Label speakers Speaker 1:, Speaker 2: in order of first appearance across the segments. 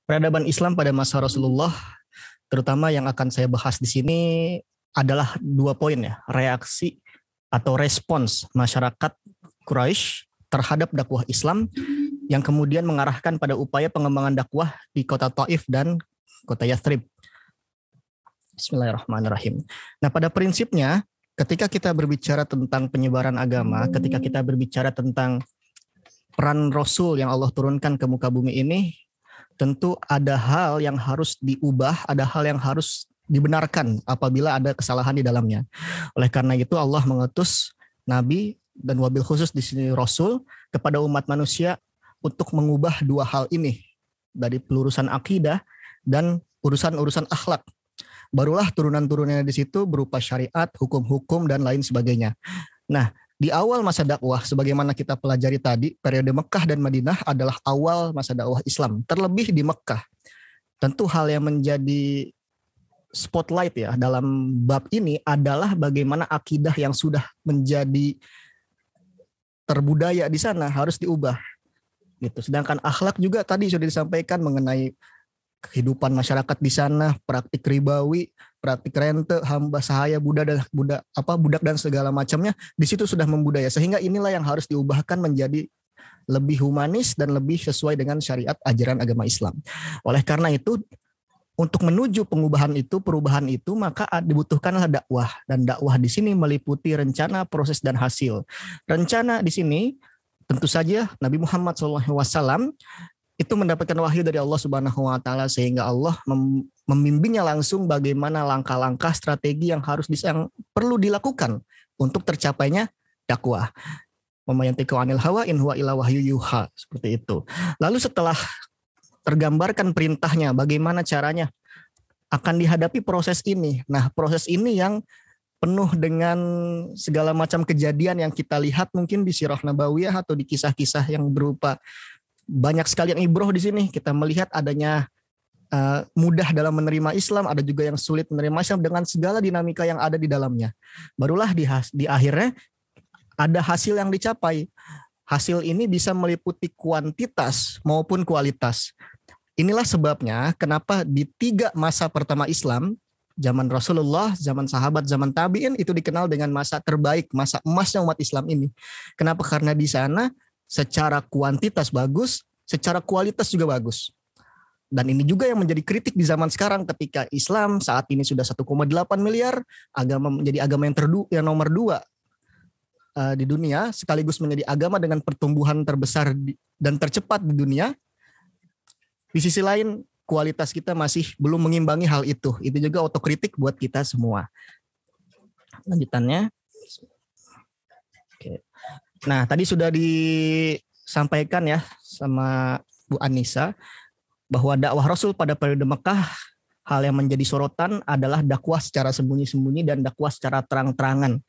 Speaker 1: Peradaban Islam pada masa Rasulullah, terutama yang akan saya bahas di sini adalah 2 poin ya, reaksi atau respons masyarakat Quraisy terhadap dakwah Islam yang kemudian mengarahkan pada upaya pengembangan dakwah di kota Taif dan kota Yathrib. Bismillahirrahmanirrahim. Nah, pada prinsipnya ketika kita berbicara tentang penyebaran agama, ketika kita berbicara tentang peran Rasul yang Allah turunkan ke muka bumi ini, tentu ada hal yang harus diubah, ada hal yang harus dibenarkan apabila ada kesalahan di dalamnya. Oleh karena itu Allah mengutus Nabi dan wabil khusus di sini Rasul kepada umat manusia untuk mengubah 2 hal ini, dari pelurusan akidah dan urusan-urusan akhlak. Barulah turunan-turunannya di situ berupa syariat, hukum-hukum dan lain sebagainya. Nah, di awal masa dakwah, sebagaimana kita pelajari tadi, periode Mekah dan Madinah adalah awal masa dakwah Islam. Terlebih di Mekah. Tentu hal yang menjadi spotlight ya dalam bab ini adalah bagaimana akidah yang sudah menjadi terbudaya di sana harus diubah. Gitu. Sedangkan akhlak juga tadi sudah disampaikan mengenai kehidupan masyarakat di sana, praktik ribawi, praktik rente, hamba sahaya, budak dan segala macamnya di situ sudah membudaya, sehingga inilah yang harus diubahkan menjadi lebih humanis dan lebih sesuai dengan syariat ajaran agama Islam. Oleh karena itu, untuk menuju perubahan itu, maka dibutuhkanlah dakwah, dan dakwah di sini meliputi rencana, proses dan hasil. Rencana di sini tentu saja Nabi Muhammad SAW itu mendapatkan wahyu dari Allah Subhanahu wa taala, sehingga Allah membimbingnya langsung bagaimana langkah-langkah strategi yang perlu dilakukan untuk tercapainya dakwah. Memayantiku anil hawa in huwa illa wahyu yuha, seperti itu. Lalu setelah tergambarkan perintahnya, bagaimana caranya akan dihadapi proses ini. Nah, proses ini yang penuh dengan segala macam kejadian yang kita lihat mungkin di Sirah Nabawiyah atau di kisah-kisah yang berupa banyak sekali yang ibroh di sini. Kita melihat adanya mudah dalam menerima Islam, ada juga yang sulit menerima Islam dengan segala dinamika yang ada di dalamnya. Barulah di akhirnya ada hasil yang dicapai. Hasil ini bisa meliputi kuantitas maupun kualitas. Inilah sebabnya kenapa di 3 masa pertama Islam, zaman Rasulullah, zaman sahabat, zaman tabi'in, itu dikenal dengan masa terbaik, masa emasnya umat Islam ini. Kenapa? Karena di sana secara kuantitas bagus, secara kualitas juga bagus. Dan ini juga yang menjadi kritik di zaman sekarang ketika Islam saat ini sudah 1,8 miliar, agama menjadi agama yang nomor 2 di dunia, sekaligus menjadi agama dengan pertumbuhan terbesar dan tercepat di dunia. Di sisi lain, kualitas kita masih belum mengimbangi hal itu. Itu juga otokritik buat kita semua. Lanjutannya. Oke. Nah, tadi sudah disampaikan ya sama Bu Anissa bahwa dakwah Rasul pada periode Mekah, hal yang menjadi sorotan adalah dakwah secara sembunyi-sembunyi dan dakwah secara terang-terangan.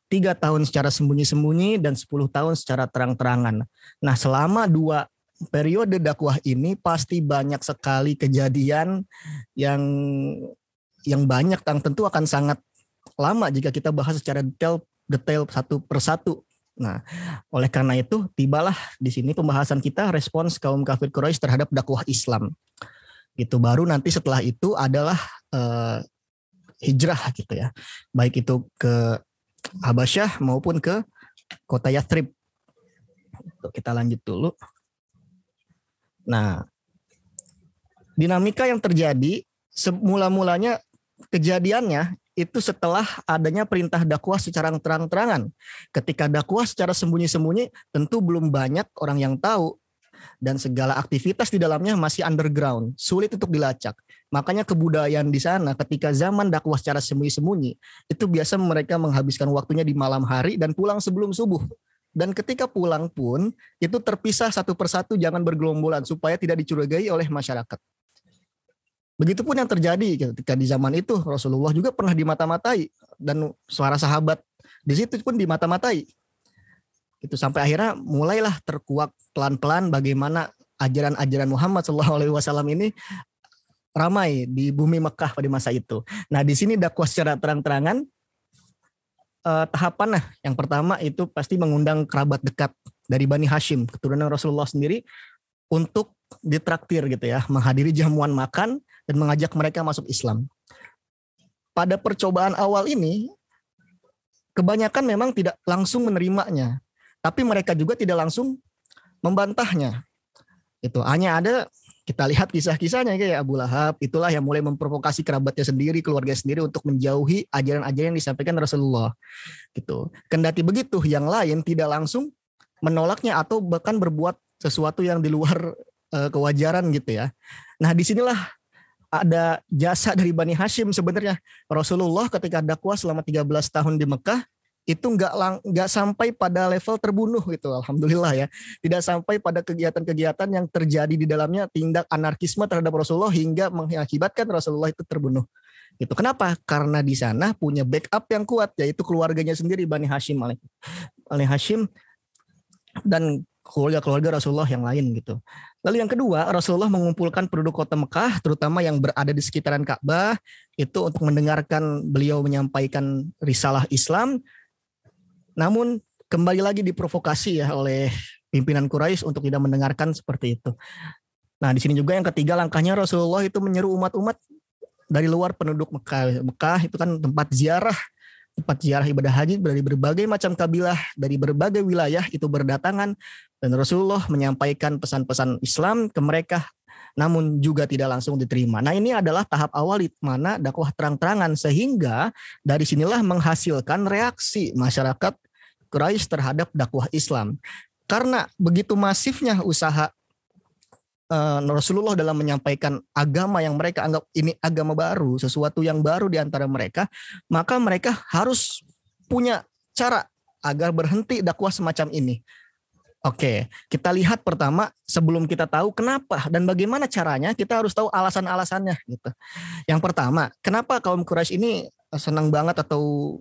Speaker 1: 3 tahun secara sembunyi-sembunyi dan 10 tahun secara terang-terangan. Nah, selama 2 periode dakwah ini pasti banyak sekali kejadian yang banyak, yang tentu akan sangat lama jika kita bahas secara detail satu persatu. Nah, oleh karena itu tibalah di sini pembahasan kita respons kaum kafir Quraisy terhadap dakwah Islam. Itu baru nanti setelah itu adalah hijrah gitu ya. Baik itu ke Habasyah maupun ke kota Yathrib. Kita lanjut dulu. Nah, dinamika yang terjadi semula-mulanya kejadiannya itu setelah adanya perintah dakwah secara terang-terangan. Ketika dakwah secara sembunyi-sembunyi tentu belum banyak orang yang tahu dan segala aktivitas di dalamnya masih underground, sulit untuk dilacak. Makanya kebudayaan di sana ketika zaman dakwah secara sembunyi-sembunyi itu biasa mereka menghabiskan waktunya di malam hari dan pulang sebelum subuh. Dan ketika pulang pun itu terpisah satu persatu, jangan bergelombolan supaya tidak dicurigai oleh masyarakat. Begitupun yang terjadi ketika di zaman itu Rasulullah juga pernah dimata-matai dan suara sahabat di situ pun dimata-matai. Itu sampai akhirnya mulailah terkuak pelan-pelan bagaimana ajaran-ajaran Muhammad SAW ini ramai di bumi Mekah pada masa itu. Nah, di sini dakwah secara terang-terangan, tahapan yang pertama itu pasti mengundang kerabat dekat dari Bani Hashim, keturunan Rasulullah sendiri, untuk ditraktir gitu ya, menghadiri jamuan makan dan mengajak mereka masuk Islam. Pada percobaan awal ini, kebanyakan memang tidak langsung menerimanya, tapi mereka juga tidak langsung membantahnya. Itu hanya ada, kita lihat kisah-kisahnya kayak Abu Lahab, itulah yang mulai memprovokasi kerabatnya sendiri, keluarga sendiri untuk menjauhi ajaran-ajaran yang disampaikan Rasulullah. Gitu. Kendati begitu, yang lain tidak langsung menolaknya atau bahkan berbuat sesuatu yang di luar kewajaran gitu ya. Nah, disinilah ada jasa dari Bani Hashim sebenarnya. Rasulullah ketika dakwah selama 13 tahun di Mekah itu nggak sampai pada level terbunuh gitu, alhamdulillah ya. Tidak sampai pada kegiatan-kegiatan yang terjadi di dalamnya tindak anarkisme terhadap Rasulullah hingga mengakibatkan Rasulullah itu terbunuh. Gitu. Kenapa? Karena di sana punya backup yang kuat, yaitu keluarganya sendiri Bani Hashim, Hashim dan keluarga-keluarga Rasulullah yang lain gitu. Lalu yang kedua, Rasulullah mengumpulkan penduduk kota Mekah, terutama yang berada di sekitaran Ka'bah, itu untuk mendengarkan beliau menyampaikan risalah Islam. Namun kembali lagi diprovokasi ya oleh pimpinan Quraisy untuk tidak mendengarkan seperti itu. Nah, di sini juga yang ketiga langkahnya Rasulullah itu menyeru umat-umat dari luar penduduk Mekah. Mekah itu kan tempat ziarah ibadah haji dari berbagai macam kabilah, dari berbagai wilayah itu berdatangan, dan Rasulullah menyampaikan pesan-pesan Islam ke mereka, namun juga tidak langsung diterima. Nah, ini adalah tahap awal di mana dakwah terang-terangan, sehingga dari sinilah menghasilkan reaksi masyarakat Quraisy terhadap dakwah Islam. Karena begitu masifnya usaha Rasulullah dalam menyampaikan agama yang mereka anggap ini agama baru, sesuatu yang baru di antara mereka, maka mereka harus punya cara agar berhenti dakwah semacam ini. Oke, kita lihat pertama, sebelum kita tahu kenapa dan bagaimana caranya, kita harus tahu alasan-alasannya gitu. Yang pertama, kenapa kaum Quraisy ini senang banget atau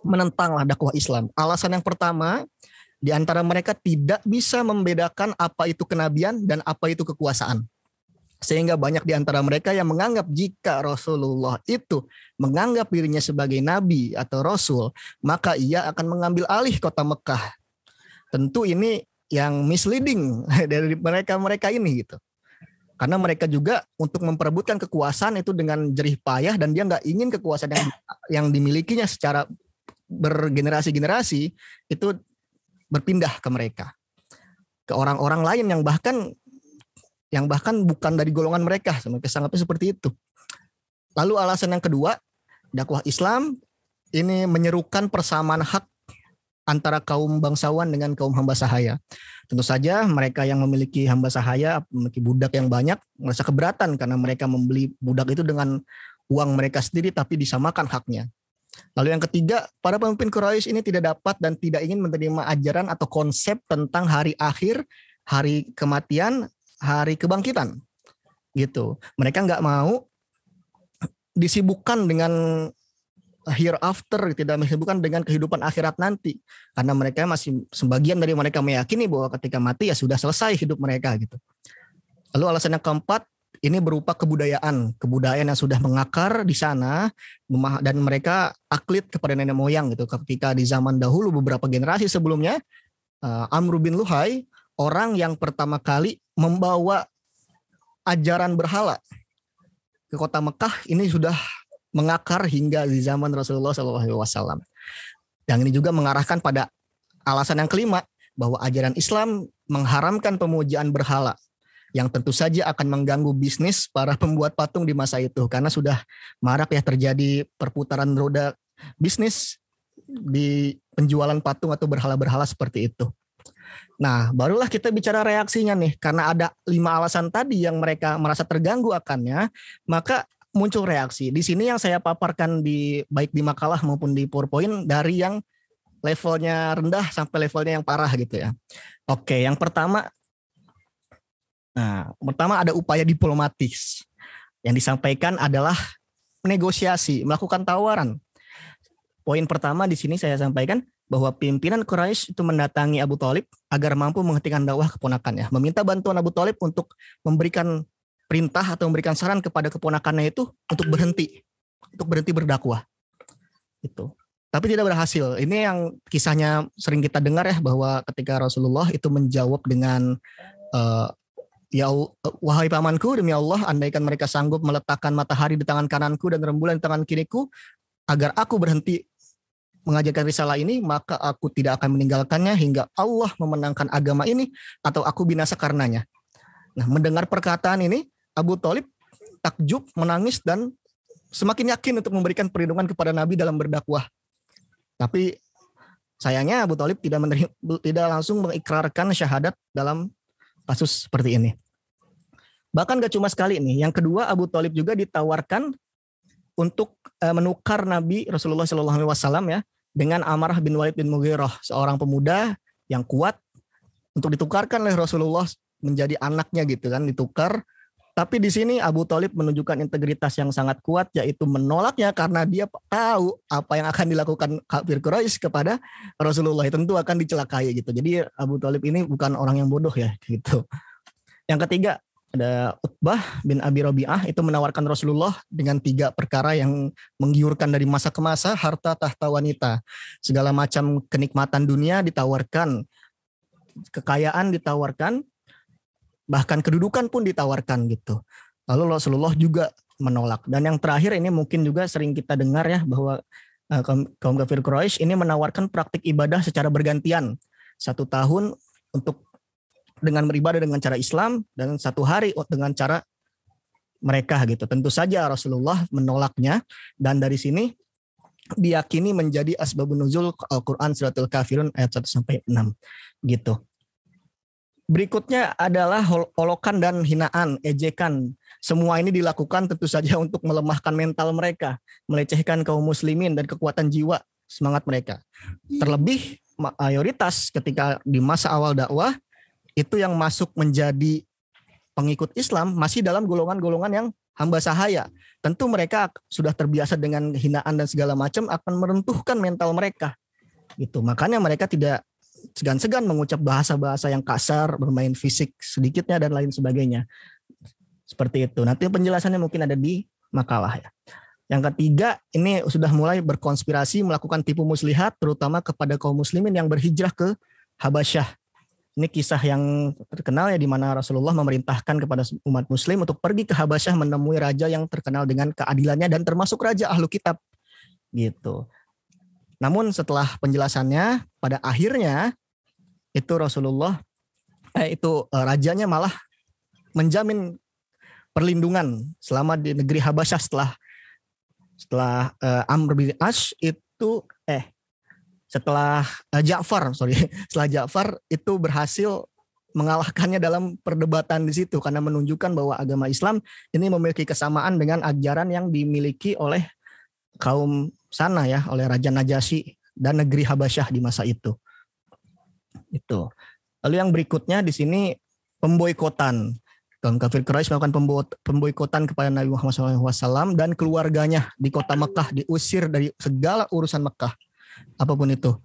Speaker 1: menentanglah dakwah Islam? Alasan yang pertama, di antara mereka tidak bisa membedakan apa itu kenabian dan apa itu kekuasaan. Sehingga banyak di antara mereka yang menganggap jika Rasulullah itu menganggap dirinya sebagai nabi atau rasul, maka ia akan mengambil alih kota Mekah. Tentu ini yang misleading dari mereka ini gitu. Karena mereka juga untuk memperebutkan kekuasaan itu dengan jerih payah, dan dia nggak ingin kekuasaan yang dimilikinya secara bergenerasi-generasi itu berpindah ke mereka, ke orang-orang lain yang bahkan bukan dari golongan mereka. Mereka sangatnya seperti itu. Lalu alasan yang kedua, dakwah Islam ini menyerukan persamaan hak antara kaum bangsawan dengan kaum hamba sahaya. Tentu saja mereka yang memiliki hamba sahaya, memiliki budak yang banyak, merasa keberatan karena mereka membeli budak itu dengan uang mereka sendiri, tapi disamakan haknya. Lalu yang ketiga, para pemimpin Quraisy ini tidak dapat dan tidak ingin menerima ajaran atau konsep tentang hari akhir, hari kematian, hari kebangkitan. Gitu. Mereka nggak mau disibukkan dengan hereafter, tidak disibukkan dengan kehidupan akhirat nanti. Karena mereka masih, sebagian dari mereka meyakini bahwa ketika mati ya sudah selesai hidup mereka gitu. Lalu alasan yang keempat, ini berupa kebudayaan yang sudah mengakar di sana, dan mereka taklid kepada nenek moyang gitu. Ketika di zaman dahulu beberapa generasi sebelumnya, Amr bin Luhai, orang yang pertama kali membawa ajaran berhala ke kota Mekah, ini sudah mengakar hingga di zaman Rasulullah SAW. Dan ini juga mengarahkan pada alasan yang kelima, bahwa ajaran Islam mengharamkan pemujaan berhala, yang tentu saja akan mengganggu bisnis para pembuat patung di masa itu, karena sudah marak ya terjadi perputaran roda bisnis di penjualan patung atau berhala-berhala seperti itu. Nah, barulah kita bicara reaksinya nih, karena ada 5 alasan tadi yang mereka merasa terganggu akannya, maka muncul reaksi. Di sini yang saya paparkan baik di makalah maupun di PowerPoint, dari yang levelnya rendah sampai levelnya yang parah gitu ya. Oke, yang pertama ada upaya diplomatis. Yang disampaikan adalah negosiasi, melakukan tawaran. Poin pertama di sini saya sampaikan bahwa pimpinan Quraisy itu mendatangi Abu Thalib agar mampu menghentikan dakwah keponakannya, meminta bantuan Abu Thalib untuk memberikan perintah atau memberikan saran kepada keponakannya itu untuk berhenti berdakwah. Itu. Tapi tidak berhasil. Ini yang kisahnya sering kita dengar ya, bahwa ketika Rasulullah itu menjawab dengan Wahai pamanku, demi Allah, andaikan mereka sanggup meletakkan matahari di tangan kananku dan rembulan di tangan kiriku, agar aku berhenti mengajarkan risalah ini, maka aku tidak akan meninggalkannya hingga Allah memenangkan agama ini atau aku binasa karenanya. Nah, mendengar perkataan ini, Abu Thalib takjub, menangis, dan semakin yakin untuk memberikan perlindungan kepada Nabi dalam berdakwah. Tapi sayangnya Abu Thalib tidak langsung mengikrarkan syahadat dalam kasus seperti ini. Bahkan gak cuma sekali nih. Yang kedua, Abu Thalib juga ditawarkan untuk menukar Nabi Rasulullah SAW ya dengan Amarah bin Walid bin Mughirah, seorang pemuda yang kuat, untuk ditukarkan oleh Rasulullah menjadi anaknya gitu kan, ditukar. Tapi di sini Abu Thalib menunjukkan integritas yang sangat kuat, yaitu menolaknya karena dia tahu apa yang akan dilakukan kafir Quraisy kepada Rasulullah, tentu akan dicelakai gitu. Jadi Abu Thalib ini bukan orang yang bodoh ya gitu. Yang ketiga, ada Utbah bin Abi Rabi'ah, itu menawarkan Rasulullah dengan 3 perkara yang menggiurkan dari masa ke masa: harta, tahta, wanita. Segala macam kenikmatan dunia ditawarkan, kekayaan ditawarkan, bahkan kedudukan pun ditawarkan gitu. Lalu Rasulullah juga menolak. Dan yang terakhir ini mungkin juga sering kita dengar ya, bahwa kaum kafir Quraisy ini menawarkan praktik ibadah secara bergantian. 1 tahun untuk dengan beribadah dengan cara Islam, dan 1 hari dengan cara mereka gitu. Tentu saja Rasulullah menolaknya, dan dari sini diyakini menjadi asbabun nuzul Al-Quran Suratul Kafirun ayat 1-6 gitu. Berikutnya adalah olokan dan hinaan, ejekan. Semua ini dilakukan tentu saja untuk melemahkan mental mereka, melecehkan kaum muslimin dan kekuatan jiwa semangat mereka. Terlebih mayoritas ketika di masa awal dakwah itu yang masuk menjadi pengikut Islam masih dalam golongan-golongan yang hamba sahaya. Tentu mereka sudah terbiasa dengan hinaan dan segala macam, akan meruntuhkan mental mereka. Gitu. Makanya mereka tidak segan-segan mengucap bahasa-bahasa yang kasar, bermain fisik sedikitnya dan lain sebagainya. Seperti itu. Nanti penjelasannya mungkin ada di makalah ya. Yang ketiga, ini sudah mulai berkonspirasi melakukan tipu muslihat terutama kepada kaum muslimin yang berhijrah ke Habasyah. Ini kisah yang terkenal ya, di mana Rasulullah memerintahkan kepada umat muslim untuk pergi ke Habasyah menemui raja yang terkenal dengan keadilannya dan termasuk raja ahlu kitab gitu. Namun setelah penjelasannya, pada akhirnya itu rajanya malah menjamin perlindungan selama di negeri Habasyah setelah Amr bin Ash itu setelah Ja'far itu berhasil mengalahkannya dalam perdebatan di situ, karena menunjukkan bahwa agama Islam ini memiliki kesamaan dengan ajaran yang dimiliki oleh kaum sana ya, oleh Raja Najasyi dan negeri Habasyah di masa itu. Itu. Lalu yang berikutnya di sini pemboikotan. Kaum kafir Quraisy melakukan pemboikotan kepada Nabi Muhammad SAW dan keluarganya di kota Mekah, diusir dari segala urusan Mekah. Apapun itu,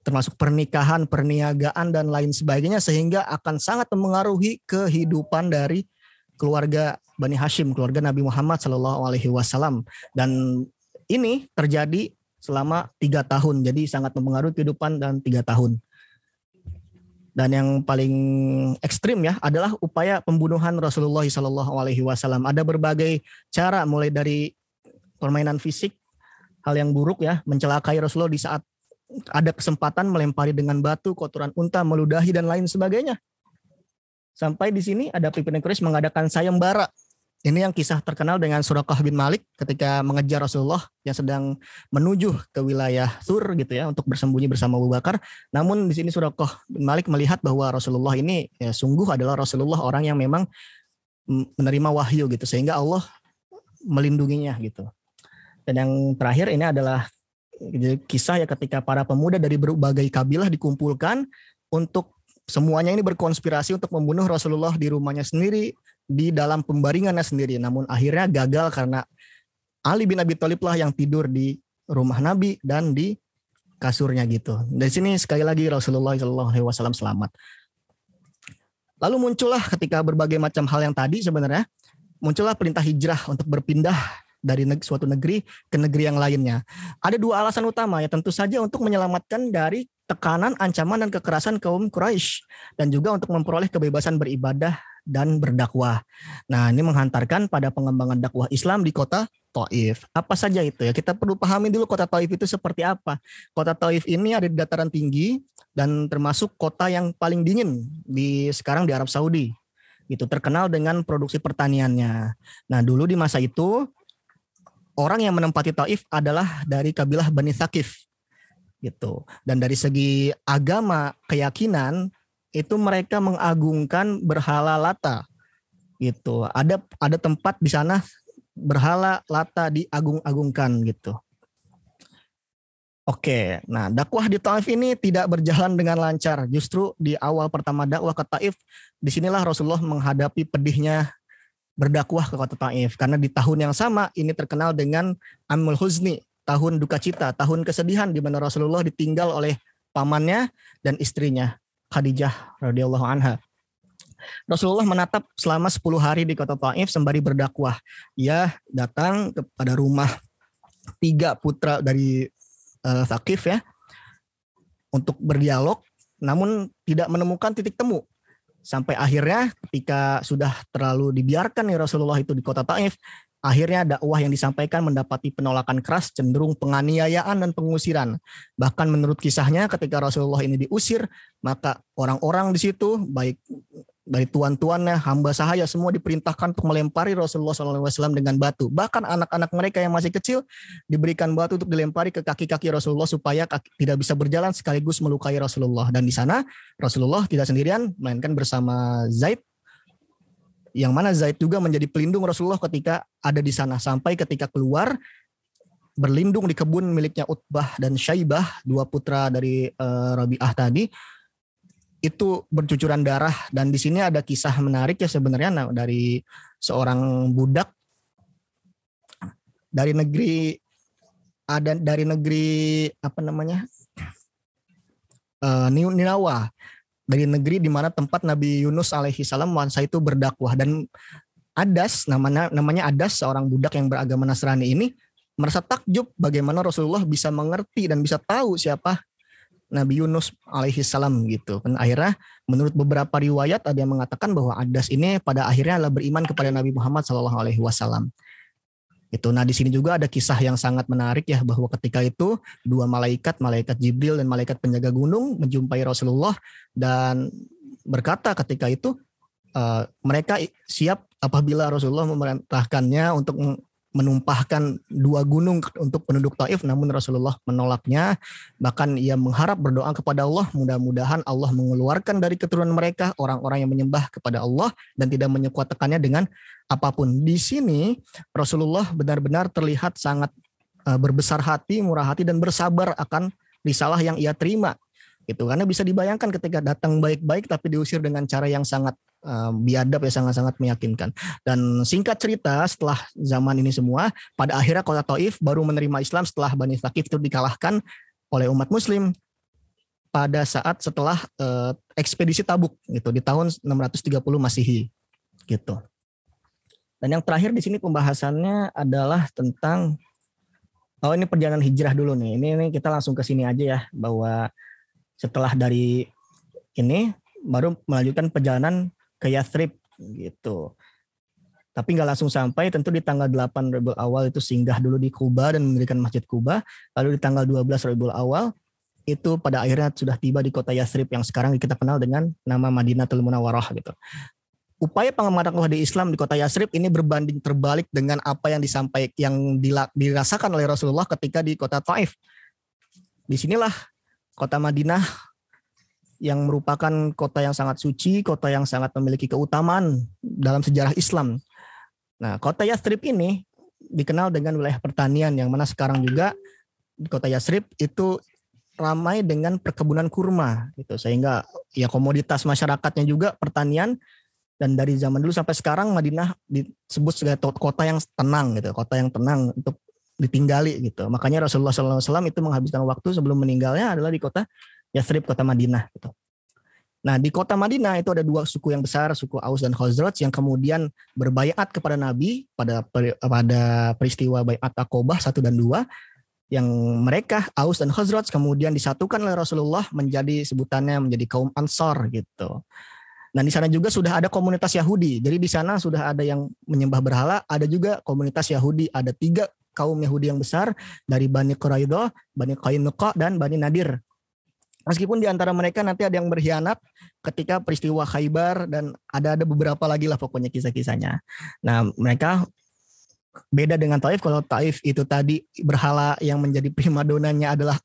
Speaker 1: termasuk pernikahan, perniagaan dan lain sebagainya, sehingga akan sangat memengaruhi kehidupan dari keluarga Bani Hashim, keluarga Nabi Muhammad SAW. Dan ini terjadi selama 3 tahun, jadi sangat mempengaruhi kehidupan dalam 3 tahun. Dan yang paling ekstrim ya adalah upaya pembunuhan Rasulullah SAW. Ada berbagai cara, mulai dari permainan fisik, hal yang buruk ya, mencelakai Rasulullah di saat ada kesempatan, melempari dengan batu, kotoran unta, meludahi dan lain sebagainya. Sampai di sini ada pimpinan Quraisy mengadakan sayembara. Ini yang kisah terkenal dengan Suraqah bin Malik ketika mengejar Rasulullah yang sedang menuju ke wilayah Thur gitu ya, untuk bersembunyi bersama Abu Bakar. Namun di sini Suraqah bin Malik melihat bahwa Rasulullah ini ya sungguh adalah Rasulullah, orang yang memang menerima wahyu gitu, sehingga Allah melindunginya gitu. Dan yang terakhir ini adalah kisah ya, ketika para pemuda dari berbagai kabilah dikumpulkan untuk semuanya ini berkonspirasi untuk membunuh Rasulullah di rumahnya sendiri, di dalam pembaringannya sendiri. Namun akhirnya gagal karena Ali bin Abi Thalib lah yang tidur di rumah Nabi dan di kasurnya gitu. Dari sini sekali lagi Rasulullah SAW selamat. Lalu muncullah ketika berbagai macam hal yang tadi sebenarnya, muncullah perintah hijrah untuk berpindah dari suatu negeri ke negeri yang lainnya. Ada dua alasan utama ya, tentu saja untuk menyelamatkan dari tekanan, ancaman, dan kekerasan kaum Quraisy, dan juga untuk memperoleh kebebasan beribadah dan berdakwah. Nah, ini menghantarkan pada pengembangan dakwah Islam di kota Taif. Apa saja itu ya? Kita perlu pahami dulu kota Taif itu seperti apa. Kota Taif ini ada di dataran tinggi dan termasuk kota yang paling dingin sekarang di Arab Saudi. Itu terkenal dengan produksi pertaniannya. Nah, dulu di masa itu orang yang menempati Taif adalah dari kabilah Bani Thaqif. Gitu. Dan dari segi agama, keyakinan, itu mereka mengagungkan berhala Lata. Gitu. Ada tempat di sana berhala Lata diagung-agungkan gitu. Oke, nah dakwah di Taif ini tidak berjalan dengan lancar. Justru di awal pertama dakwah ke Taif, disinilah Rasulullah menghadapi pedihnya berdakwah ke kota Taif. Karena di tahun yang sama ini terkenal dengan Amul Huzni, tahun duka cita, tahun kesedihan, di mana Rasulullah ditinggal oleh pamannya dan istrinya, Khadijah radhiyallahu anha. Rasulullah menatap selama 10 hari di kota Taif sembari berdakwah. Ia datang kepada rumah 3 putra dari Thaqif ya, untuk berdialog, namun tidak menemukan titik temu. Sampai akhirnya ketika sudah terlalu dibiarkan nih Rasulullah itu di kota Taif, akhirnya dakwah yang disampaikan mendapati penolakan keras, cenderung penganiayaan dan pengusiran. Bahkan menurut kisahnya ketika Rasulullah ini diusir, maka orang-orang di situ, baik dari tuan-tuannya, hamba sahaya, semua diperintahkan untuk melempari Rasulullah SAW dengan batu. Bahkan anak-anak mereka yang masih kecil diberikan batu untuk dilempari ke kaki-kaki Rasulullah supaya tidak bisa berjalan sekaligus melukai Rasulullah. Dan di sana Rasulullah tidak sendirian, melainkan bersama Zaid, yang mana Zaid juga menjadi pelindung Rasulullah ketika ada di sana, sampai ketika keluar berlindung di kebun miliknya Utbah dan Syaibah, 2 putra dari Rabi'ah tadi, itu bercucuran darah. Dan di sini ada kisah menarik ya sebenarnya, dari seorang budak dari negeri Ninawa, dari negeri di mana tempat Nabi Yunus alaihi salam masa itu berdakwah. Dan Adas, namanya Adas, seorang budak yang beragama Nasrani ini merasa takjub bagaimana Rasulullah bisa mengerti dan bisa tahu siapa Nabi Yunus alaihi salam gitu. Dan akhirnya menurut beberapa riwayat ada yang mengatakan bahwa Adas ini pada akhirnya adalah beriman kepada Nabi Muhammad sallallahu alaihi wasallam. Itu. Nah, di sini juga ada kisah yang sangat menarik ya, bahwa ketika itu 2 malaikat Jibril dan malaikat penjaga gunung menjumpai Rasulullah dan berkata ketika itu mereka siap apabila Rasulullah memerintahkannya untuk menumpahkan 2 gunung untuk penduduk Taif, namun Rasulullah menolaknya. Bahkan ia mengharap, berdoa kepada Allah, mudah-mudahan Allah mengeluarkan dari keturunan mereka orang-orang yang menyembah kepada Allah dan tidak menyekuatkannya dengan apapun. Di sini Rasulullah benar-benar terlihat sangat berbesar hati, murah hati, dan bersabar akan risalah yang ia terima. Gitu. Karena bisa dibayangkan ketika datang baik-baik tapi diusir dengan cara yang sangat biadab ya, sangat-sangat meyakinkan. Dan singkat cerita, setelah zaman ini semua, pada akhirnya kota Taif baru menerima Islam setelah Bani Thaqif itu dikalahkan oleh umat Muslim pada saat setelah ekspedisi Tabuk gitu di tahun 630 Masehi gitu. Dan yang terakhir di sini pembahasannya adalah tentang ini perjalanan hijrah dulu nih. Ini kita langsung ke sini aja ya, bahwa setelah dari ini baru melanjutkan perjalanan ke Yathrib gitu. Tapi nggak langsung sampai, tentu di tanggal 8 Rabiul Awal itu singgah dulu di Kuba dan mendirikan Masjid Kuba. Lalu di tanggal 12 Rabiul Awal itu pada akhirnya sudah tiba di kota Yathrib yang sekarang kita kenal dengan nama Madinatul Munawwarah gitu. Upaya pengembangan dakwah di Islam di kota Yathrib ini berbanding terbalik dengan apa yang dirasakan oleh Rasulullah ketika di kota Taif. Disinilah kota Madinah yang merupakan kota yang sangat suci, kota yang sangat memiliki keutamaan dalam sejarah Islam. Nah, kota Yathrib ini dikenal dengan wilayah pertanian, yang mana sekarang juga di kota Yathrib itu ramai dengan perkebunan kurma gitu, sehingga ya komoditas masyarakatnya juga pertanian. Dan dari zaman dulu sampai sekarang Madinah disebut sebagai kota yang tenang gitu, kota yang tenang untuk ditinggali gitu. Makanya Rasulullah SAW itu menghabiskan waktu sebelum meninggalnya adalah di kota Yathrib, kota Madinah gitu. Nah, di kota Madinah itu ada dua suku yang besar, suku Aus dan Khazraj, yang kemudian berbaiat kepada Nabi pada peristiwa Baiat Aqobah 1 dan 2, yang mereka Aus dan Khazraj kemudian disatukan oleh Rasulullah menjadi sebutannya menjadi kaum Ansor gitu. Dan di sana juga sudah ada komunitas Yahudi. Jadi di sana sudah ada yang menyembah berhala, ada juga komunitas Yahudi, ada 3 kaum Yahudi yang besar dari Bani Quraidah, Bani Qainuqa, dan Bani Nadir. Meskipun di antara mereka nanti ada yang berkhianat ketika peristiwa Khaybar, dan ada beberapa lagi lah pokoknya kisah-kisahnya. Nah, mereka beda dengan Taif. Kalau Taif itu tadi berhala yang menjadi primadonanya adalah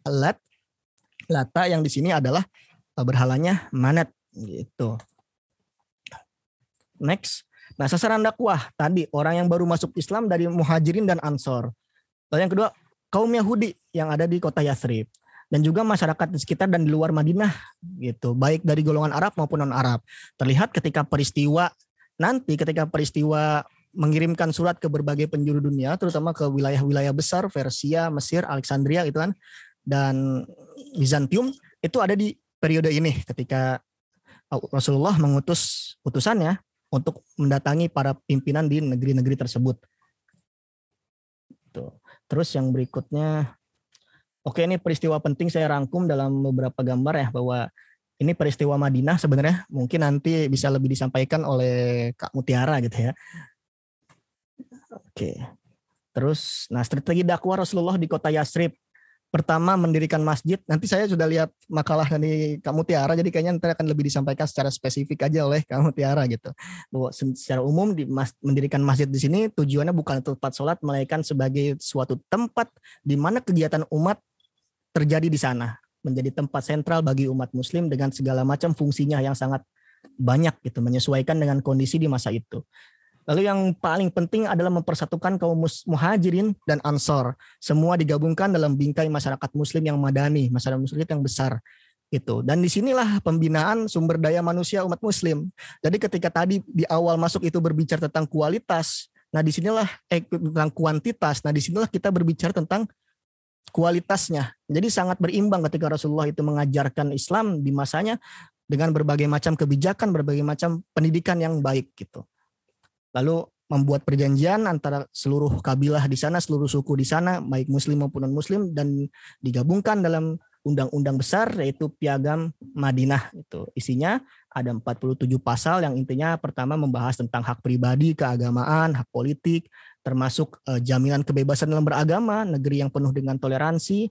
Speaker 1: Lata, yang di sini adalah berhalanya Manat gitu. Next. Nah, sasaran dakwah tadi orang yang baru masuk Islam dari Muhajirin dan Ansor. Lalu yang kedua, kaum Yahudi yang ada di kota Yathrib, dan juga masyarakat di sekitar dan di luar Madinah gitu, baik dari golongan Arab maupun non-Arab. Terlihat ketika peristiwa mengirimkan surat ke berbagai penjuru dunia, terutama ke wilayah-wilayah besar Persia, Mesir, Alexandria itu kan, dan Bizantium, itu ada di periode ini ketika Rasulullah mengutus utusannya untuk mendatangi para pimpinan di negeri-negeri tersebut. Tuh. Terus yang berikutnya, oke, ini peristiwa penting saya rangkum dalam beberapa gambar ya, bahwa ini peristiwa Madinah sebenarnya mungkin nanti bisa lebih disampaikan oleh Kak Mutiara gitu ya. Oke. Terus, nah, strategi dakwah Rasulullah di kota Yathrib. Pertama, mendirikan masjid. Nanti saya sudah lihat makalah dari Kak Mutiara, jadi kayaknya nanti akan lebih disampaikan secara spesifik aja oleh Kak Mutiara gitu. Bahwa secara umum mendirikan masjid di sini tujuannya bukan tempat sholat, melainkan sebagai suatu tempat di mana kegiatan umat terjadi di sana, menjadi tempat sentral bagi umat muslim dengan segala macam fungsinya yang sangat banyak gitu, menyesuaikan dengan kondisi di masa itu. Lalu yang paling penting adalah mempersatukan kaum Muhajirin dan Ansor. Semua digabungkan dalam bingkai masyarakat muslim yang madani, masyarakat muslim yang besar gitu. Dan disinilah pembinaan sumber daya manusia umat muslim. Jadi ketika tadi di awal masuk itu berbicara tentang kualitas, nah disinilah tentang kuantitas, nah disinilah kita berbicara tentang kualitasnya. Jadi sangat berimbang ketika Rasulullah itu mengajarkan Islam di masanya dengan berbagai macam kebijakan, berbagai macam pendidikan yang baik gitu. Lalu membuat perjanjian antara seluruh kabilah di sana, seluruh suku di sana, baik muslim maupun non-muslim, dan digabungkan dalam undang-undang besar yaitu Piagam Madinah. Itu isinya ada 47 pasal yang intinya pertama membahas tentang hak pribadi, keagamaan, hak politik, termasuk jaminan kebebasan dalam beragama, negeri yang penuh dengan toleransi.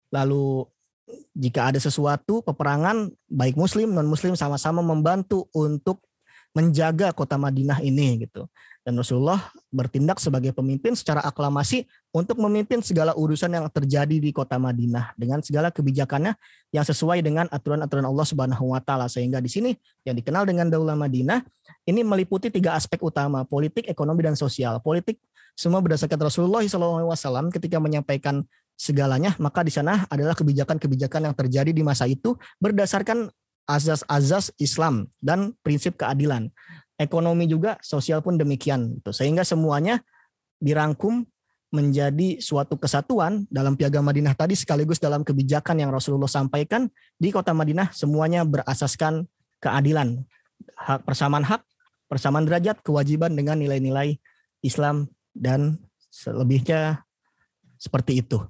Speaker 1: Lalu jika ada sesuatu peperangan, baik muslim non-muslim sama-sama membantu untuk menjaga kota Madinah ini gitu. Dan Rasulullah bertindak sebagai pemimpin secara aklamasi untuk memimpin segala urusan yang terjadi di kota Madinah dengan segala kebijakannya yang sesuai dengan aturan-aturan Allah Subhanahu wa taala. Sehingga di sini yang dikenal dengan Daulah Madinah ini meliputi 3 aspek utama, politik, ekonomi, dan sosial. Politik semua berdasarkan Rasulullah SAW ketika menyampaikan segalanya, maka di sana adalah kebijakan-kebijakan yang terjadi di masa itu berdasarkan azas-azas Islam dan prinsip keadilan. Ekonomi juga, sosial pun demikian. Sehingga semuanya dirangkum menjadi suatu kesatuan dalam Piagam Madinah tadi, sekaligus dalam kebijakan yang Rasulullah sampaikan di kota Madinah, semuanya berasaskan keadilan, hak, persamaan derajat, kewajiban dengan nilai-nilai Islam, dan selebihnya seperti itu.